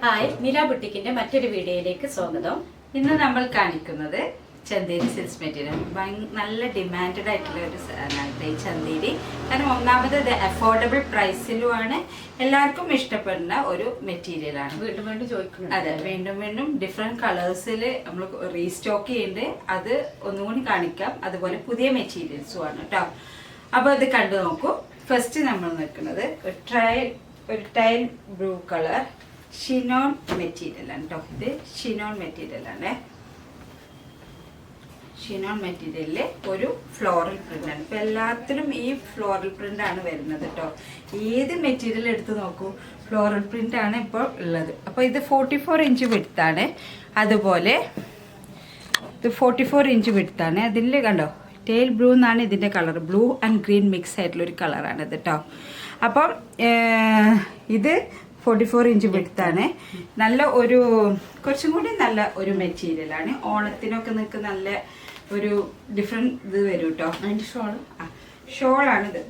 Hi, നില ബുട്ടിക്കിന്റെ മറ്റൊരു വീഡിയോയിലേക്ക് സ്വാഗതം. ഇന്ന് നമ്മൾ കാണിക്കുന്നത് ചന്തേരി സിൽസ് മെറ്റീരിയൽ. നല്ല ഡിമാൻഡഡ് ആയിട്ടുള്ള ഒരു സാധനമാണ് ഈ ചന്തേരി. കാരണം ഒന്നാമത് ഇത് അഫോർഡബിൾ പ്രൈസിലുമാണ്, എല്ലാവർക്കും ഇഷ്ടപ്പെടുന്ന ഒരു മെറ്റീരിയലാണ്. വീണ്ടും വീണ്ടും ചോദിക്കുന്നുണ്ട്. അതെ, വീണ്ടും വീണ്ടും ഡിഫറെന്റ് കളേഴ്സിൽ നമ്മൾ റീസ്റ്റോക്ക് ചെയ്യുന്നുണ്ട്. അത് ഒന്നുകൂടി കാണിക്കാം. അതുപോലെ പുതിയ മെറ്റീരിയൽസും ആണ് കേട്ടോ. അപ്പോൾ അത് കണ്ടു നോക്കൂ. ഫസ്റ്റ് നമ്മൾ നിൽക്കുന്നത് ഒരു tile blue colour chinon material ആണ് കേട്ടോ. ഇത് ഷിനോൺ മെറ്റീരിയൽ ആണ്. ഷിനോൺ മെറ്റീരിയലില് ഒരു ഫ്ലോറൽ പ്രിന്റ് ആണ്. ഇപ്പൊ എല്ലാത്തിലും ഈ ഫ്ലോറൽ പ്രിന്റ് ആണ് വരുന്നത് കേട്ടോ. ഏത് മെറ്റീരിയൽ എടുത്ത് നോക്കൂ, ഫ്ലോറൽ പ്രിന്റ് ആണ് ഇപ്പോൾ ഉള്ളത്. അപ്പൊ ഇത് 44 ഇഞ്ച് വിഡ്ത്താണ്. അതുപോലെ ഇത് 44 ഇഞ്ച് വിഡ്ത്താണ്. അതിൽ കണ്ടോ ടെയിൽ ബ്ലൂ എന്നാണ് ഇതിന്റെ colour. Blue and green mix ആയിട്ടുള്ള ഒരു കളറാണ് ഇത് കേട്ടോ. അപ്പം ഇത് 44 ഇഞ്ച് വിഡ്ത്താണ്. നല്ല ഒരു കുറച്ചും കൂടി നല്ല ഒരു മെറ്റീരിയലാണ്. ഓണത്തിനൊക്കെ നിൽക്ക് നല്ല ഒരു ഡിഫറെന്റ് ഇത് വരും കേട്ടോ. അതിന്റെ ഷോളാണിത്.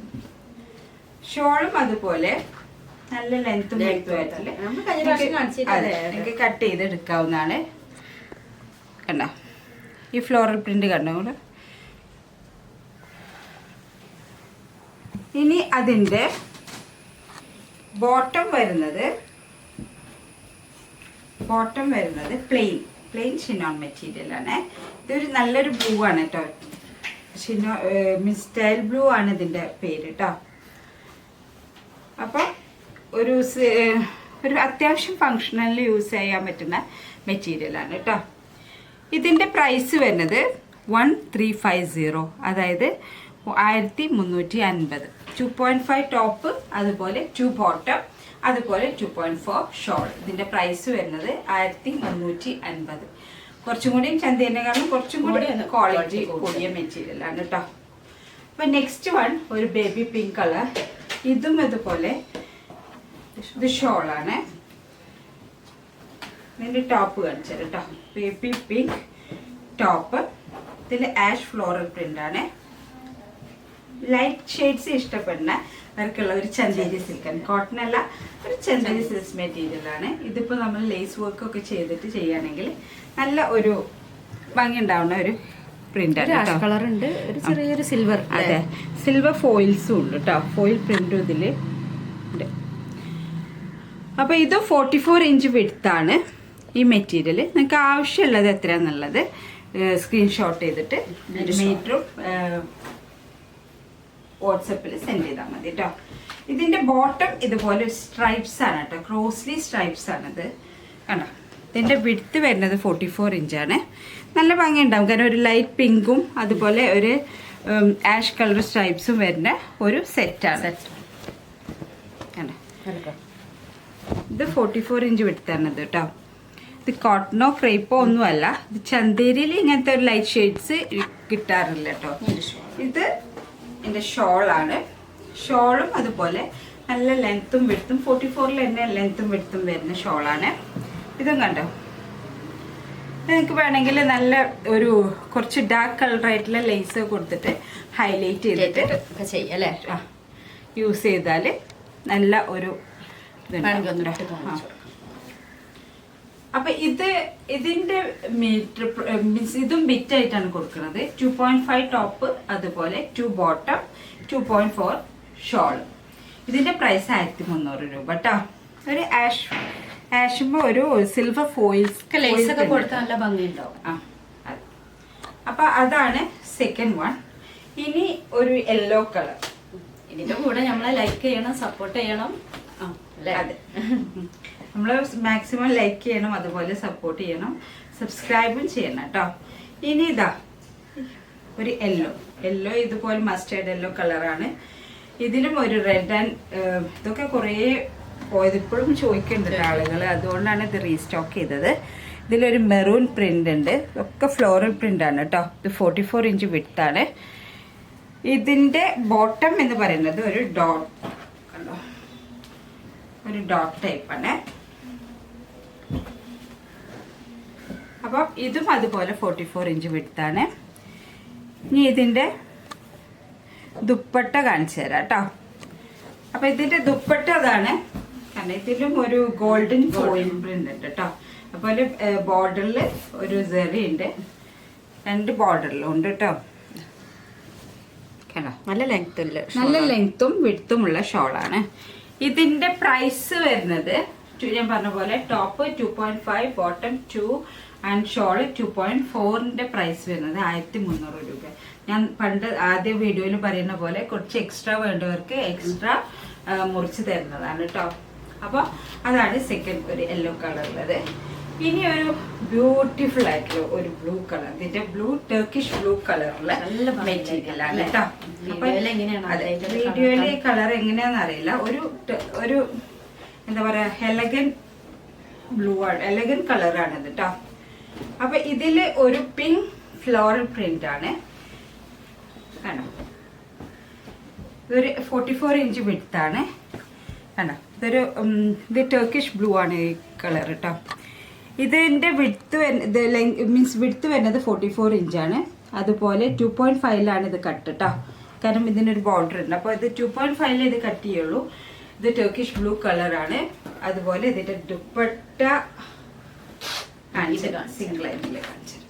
ഷോളും അതുപോലെ നല്ല ലെങ്ത്തും ആയിട്ടില്ല. എനിക്ക് കട്ട് ചെയ്ത് എടുക്കാവുന്നതാണ്. കണ്ടോ ഈ ഫ്ലോറൽ പ്രിന്റ് കണ്ടോ കൂടെ. ഇനി അതിന്റെ ബോട്ടം വരുന്നത് പ്ലെയിൻ ഷിനോൺ മെറ്റീരിയൽ ആണ്. ഇതൊരു നല്ലൊരു ബ്ലൂ ആണ് കേട്ടോ. സ്റ്റൈൽ ബ്ലൂ ആണ് ഇതിന്റെ പേര് കേട്ടോ. അപ്പൊ ഒരു അത്യാവശ്യം ഫങ്ഷണലിൽ യൂസ് ചെയ്യാൻ പറ്റുന്ന മെറ്റീരിയൽ ആണ് കേട്ടോ. ഇതിന്റെ പ്രൈസ് വരുന്നത് 1350, അതായത് 1350. 2.5 ടോപ്പ്, അതുപോലെ 2 ബോട്ടം, അതുപോലെ 2.4 ഷോൾ. ഇതിന്റെ പ്രൈസ് വരുന്നത് 1350. കുറച്ചും കൂടി ചന്തേനേക്കാളും കുറച്ചും കൂടി ക്വാളിറ്റി കൂടിയ മെറ്റീരിയൽ ആണ് കേട്ടോ. അപ്പൊ നെക്സ്റ്റ് വൺ ഒരു ബേബി പിങ്ക് കളർ. ഇതും ഇതുപോലെ ഇത് ഷോളാണ്. ഇതിന്റെ ടോപ്പ് കാണിച്ചത് കേട്ടോ. Baby pink top. ഇതിൽ ആഷ് ഫ്ലോറൽ പ്രിന്റ് ആണ്. ലൈറ്റ് ഷെയ്ഡ്സ് ഇഷ്ടപ്പെടുന്ന അവർക്കുള്ള ഒരു ചന്തേരി സിൽക്കൻ കോട്ടൺ അല്ല, ഒരു ചന്തേരി സിൽക്സ് മെറ്റീരിയൽ ആണ്. ഇതിപ്പോ നമ്മൾ ലേസ് വർക്ക് ഒക്കെ ചെയ്തിട്ട് ചെയ്യുകയാണെങ്കിൽ നല്ല ഒരു ഭംഗി ഉണ്ടാവുന്ന ഒരു പ്രിന്റ് ആണ്. കളർ ഉണ്ട്, ഒരു ചെറിയൊരു സിൽവർ. അതെ, സിൽവർ ഫോയിൽസും ഉണ്ട് കേട്ടോ. ഫോയിൽ പ്രിന്റും ഇതില് ഉണ്ട്. അപ്പൊ ഇത് 44 ഇഞ്ച് വിഡ്ത്താണ് ഈ മെറ്റീരിയൽ. നിങ്ങൾക്ക് ആവശ്യമുള്ളത് എത്രയാന്നുള്ളത് സ്ക്രീൻഷോട്ട് ചെയ്തിട്ട് മീറ്ററും വാട്സപ്പിൽ സെൻഡ് ചെയ്താൽ മതി കേട്ടോ. ഇതിന്റെ ബോട്ടം ഇതുപോലെ സ്ട്രൈപ്സ് ആണ് കേട്ടോ. ക്രോസ്ലി സ്ട്രൈപ്സ് ആണിത് കണ്ടോ. ഇതിന്റെ വിഡ്ത്ത് വരുന്നത് 44 ഇഞ്ചാണ്. നല്ല ഭംഗി ഉണ്ടാവും. കാരണം ഒരു ലൈറ്റ് പിങ്കും അതുപോലെ ഒരു ആഷ് കളർ സ്ട്രൈപ്സും വരുന്ന ഒരു സെറ്റാണ് കണ്ടോ. ഇത് 44 ഇഞ്ച് വിഡ്ത്താണ് ഇത് കേട്ടോ. ഇത് കോട്ടണോ ക്രേപ്പോ ഒന്നുമല്ല. ഇത് ചന്തേരിയിൽ ഇങ്ങനത്തെ ഒരു ലൈറ്റ് ഷെയ്ഡ്സ് കിട്ടാറില്ല കേട്ടോ. ഇത് എൻ്റെ ഷോളാണ്. ഷോളും അതുപോലെ നല്ല ലെങ്ത്തും വിഡ്ത്തും 44-ൽ തന്നെ ലെങ്ത്തും വിഡ്ത്തും വരുന്ന ഷോളാണ്. ഇതും കണ്ടോ. നിങ്ങൾക്ക് വേണമെങ്കിൽ നല്ല ഒരു കുറച്ച് ഡാർക്ക് കളറായിട്ടുള്ള ലേസ് കൊടുത്തിട്ട് ഹൈലൈറ്റ് ചെയ്തിട്ട് ചെയ്യാം അല്ലേ. യൂസ് ചെയ്താൽ നല്ല ഒരു അപ്പൊ ഇതിന്റെ മീറ്റർ മീൻസ് ഇതും ബിറ്റ് ആയിട്ടാണ് കൊടുക്കുന്നത്. 2.5 ടോപ്പ്, അതുപോലെ 2 ബോട്ടം, 2.4 ഷോൾ. ഇതിന്റെ പ്രൈസ് 1300 രൂപ കേട്ടോ. ഒരു ആഷുമ്പോ ഒരു സിൽവർ ഫോയിൽസ് ഒക്കെ കൊടുത്താൽ നല്ല ഭംഗിയുണ്ടാവും. അപ്പൊ അതാണ് സെക്കൻഡ് വൺ. ഇനി ഒരു യെല്ലോ കളർ. ഇതിന്റെ കൂടെ നമ്മളെ ലൈക്ക് ചെയ്യണം, സപ്പോർട്ട് ചെയ്യണം. അതെ, നമ്മൾ മാക്സിമം ലൈക്ക് ചെയ്യണം, അതുപോലെ സപ്പോർട്ട് ചെയ്യണം, സബ്സ്ക്രൈബും ചെയ്യണം കേട്ടോ. ഇനി ഇതാ ഒരു യെല്ലോ ഇതുപോലെ മസ്റ്റേർഡ് യെല്ലോ കളറാണ്. ഇതിലും ഒരു റെഡ് ആൻഡ് ഇതൊക്കെ കുറേ പോയത് ഇപ്പോഴും ചോദിക്കുന്നുണ്ട് ആളുകൾ. അതുകൊണ്ടാണ് ഇത് റീസ്റ്റോക്ക് ചെയ്തത്. ഇതിലൊരു മെറൂൺ പ്രിന്റ് ഉണ്ട്. ഒക്കെ ഫ്ലോറൽ പ്രിന്റ് ആണ് കേട്ടോ. ഇത് 44 ഇഞ്ച് വിഡ്ത്താണ്. ഇതിന്റെ ബോട്ടം എന്ന് പറയുന്നത് ഒരു ഡോട്ട് കണ്ടോ, ഒരു ഡോട്ട് ടൈപ്പാണ്. അപ്പം ഇതും അതുപോലെ 44 ഇഞ്ച് വിഡ്ത്താണ്. ഇനി ഇതിന്റെ ദുപ്പട്ട കാണിച്ചു തരാം കേട്ടോ. അപ്പൊ ഇതിന്റെ ദുപ്പട്ട അതാണ് ഇതിലും ഒരു ഗോൾഡൻ ഫോയിൽ പ്രിന്റ് ഉണ്ട് കേട്ടോ. അതുപോലെ ബോർഡറിൽ ഒരു സെറി ഉണ്ട്, 2 ബോർഡറിലും ഉണ്ട് കേട്ടോ. നല്ല ലെങ്ത് നല്ല ലെങ്ത്തും വിഡ്ത്തുമുള്ള ഷോളാണ്. ഇതിന്റെ പ്രൈസ് വരുന്നത് ഞാൻ പറഞ്ഞ പോലെ ടോപ്പ് 2.5, ബോട്ടം 2 ആൻഡ് ഷോള് 2.4ന്റെ പ്രൈസ് വരുന്നത് 1300 രൂപ. ഞാൻ പണ്ട് ആദ്യ വീഡിയോയിൽ പറയുന്ന പോലെ കുറച്ച് എക്സ്ട്രാ വേണ്ടവർക്ക് എക്സ്ട്രാ മുറിച്ച് തരുന്നതാണ് കേട്ടോ. അപ്പോൾ അതാണ് സെക്കൻഡ് ഒരു യെല്ലോ കളറുള്ളത്. ഇനി ഒരു ബ്യൂട്ടിഫുൾ ആയിട്ടുള്ള ഒരു ബ്ലൂ കളർ, ഇതിന്റെ ബ്ലൂ ടർക്കിഷ് ബ്ലൂ കളറുള്ള മെറ്റീരിയൽ ആണ് കേട്ടോ. വീഡിയോയിലെ കളർ എങ്ങനെയാണെന്ന് അറിയില്ല, ഒരു എന്താ പറയാ എലഗൻ ബ്ലൂ ആണ്, എലഗൻ കളറാണ് ഇത് കേട്ടോ. അപ്പൊ ഇതില് ഒരു പിങ്ക് ഫ്ലോറൽ പ്രിന്റ് ആണ് കണ്ടോ. ഇതൊരു 44 ഇഞ്ച് വിഡ്ത്താണ് കണ്ടോ. ഇത് ടർക്കിഷ് ബ്ലൂ ആണ് ഈ കളർ കേട്ടോ. ഇതിന്റെ വിഡ്ത്ത് മീൻസ് വിഡ്ത്ത് വരുന്നത് 44 ഇഞ്ചാണ്. അതുപോലെ 2.5ലാണ് ഇത് കട്ട് കേട്ടോ, കാരണം ഇതിനൊരു ബോർഡർ ഉണ്ട്. അപ്പോൾ ഇത് 2.5 ഇത് കട്ട് ചെയ്യുള്ളൂ. ഇത് ടർക്കിഷ് ബ്ലൂ കളറാണ്. അതുപോലെ ഇതിന്റെ ദുപ്പട്ട സിംഗിൾ ആയിട്ടില്ല കാണിച്ചത്.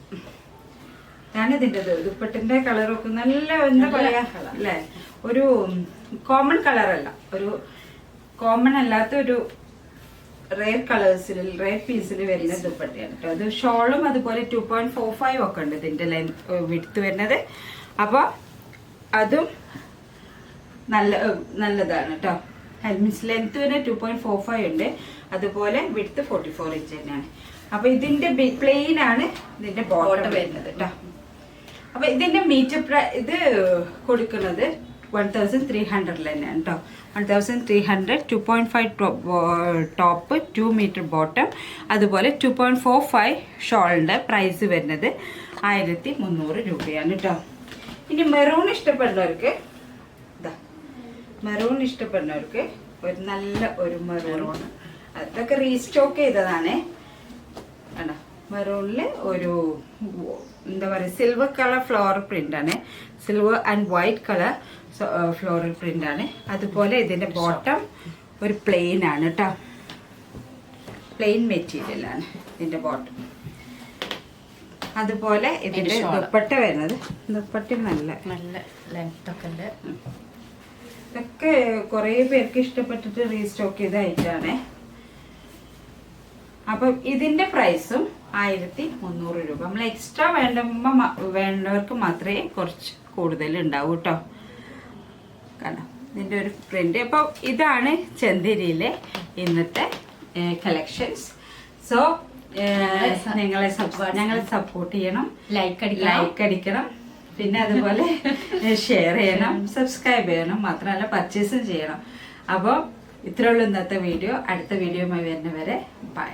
ഞാൻ ഇതിന്റെ ദുപ്പട്ടിന്റെ കളറൊക്കെ നല്ല എന്താ പറയാ അല്ലേ, ഒരു കോമൺ കളറല്ല, ഒരു കോമൺ അല്ലാത്ത ഒരു റെയർ കളേഴ്സിൽ റെയർ പീസിൽ വരുന്ന ദുപ്പട്ടയാണ് കേട്ടോ. അത് ഷോളും അതുപോലെ 2.45 ഒക്കെ ഉണ്ട് ഇതിന്റെ വിഡ്ത്ത് വരുന്നത്. അപ്പൊ അതും നല്ലതാണ് കേട്ടോ. മീൻസ് ലെങ്ത് വരെ 2.45 ഉണ്ട്, അതുപോലെ വിഡ്ത്ത് 44 ഇഞ്ച് തന്നെയാണ്. അപ്പൊ ഇതിന്റെ പ്ലെയിൻ ആണ് ഇതിന്റെ ബോട്ടം വരുന്നത് കേട്ടോ. അപ്പൊ ഇതിന്റെ മീറ്റർ ഇത് കൊടുക്കുന്നത് 1300 തന്നെയാണ് കേട്ടോ. 1300, 2.5 ടോപ്പ്, 2 മീറ്റർ ബോട്ടം, അതുപോലെ 2.45 ഷോളിന്റെ പ്രൈസ് വരുന്നത് 1300 രൂപയാണ് കേട്ടോ. ഇനി മെറൂൺ ഇഷ്ടപ്പെടുന്നവർക്ക് ഒരു നല്ല ഒരു മെറൂൺ, അതൊക്കെ റീസ്റ്റോക്ക് ചെയ്തതാണ്. മെറൂണില് ഒരു എന്താ പറയുക സിൽവർ കളർ ഫ്ലോറൽ പ്രിന്റ് ആണ്, silver and white colour floral print ആണ്. അതുപോലെ ഇതിന്റെ ബോട്ടം ഒരു പ്ലെയിൻ ആണ് കേട്ടോ, പ്ലെയിൻ മെറ്റീരിയൽ ആണ് ഇതിന്റെ ബോട്ടം. അതുപോലെ ഇതിന്റെ ദുപ്പട്ട വരുന്നത്, ദുപ്പട്ട നല്ല ലെങ്ത് ഒക്കെ ഉണ്ട്. ഇതൊക്കെ കുറെ പേർക്ക് ഇഷ്ടപ്പെട്ടിട്ട് റീസ്റ്റോക്ക് ചെയ്ത ഐറ്റാണ്. അപ്പം ഇതിന്റെ പ്രൈസും 1300 രൂപ. നമ്മൾ എക്സ്ട്രാ വേണ്ടവർക്ക് മാത്രമേ കുറച്ച് കൂടുതൽ ഉണ്ടാവൂ കേട്ടോ. കാരണം ഇതിന്റെ ഒരു പ്രിന്റ്. അപ്പൊ ഇതാണ് ചന്ദേരിയിലെ ഇന്നത്തെ കളക്ഷൻസ്. സോ ഞങ്ങളെ സപ്പോർട്ട് ചെയ്യണം, ലൈക്ക് അടിക്കണം, പിന്നെ അതുപോലെ ഷെയർ ചെയ്യണം, സബ്സ്ക്രൈബ് ചെയ്യണം, മാത്രമല്ല പർച്ചേസും ചെയ്യണം. അപ്പോൾ ഇത്രയുള്ളൂ ഇന്നത്തെ വീഡിയോ. അടുത്ത വീഡിയോയുമായി വരുന്നവരെ ബൈ.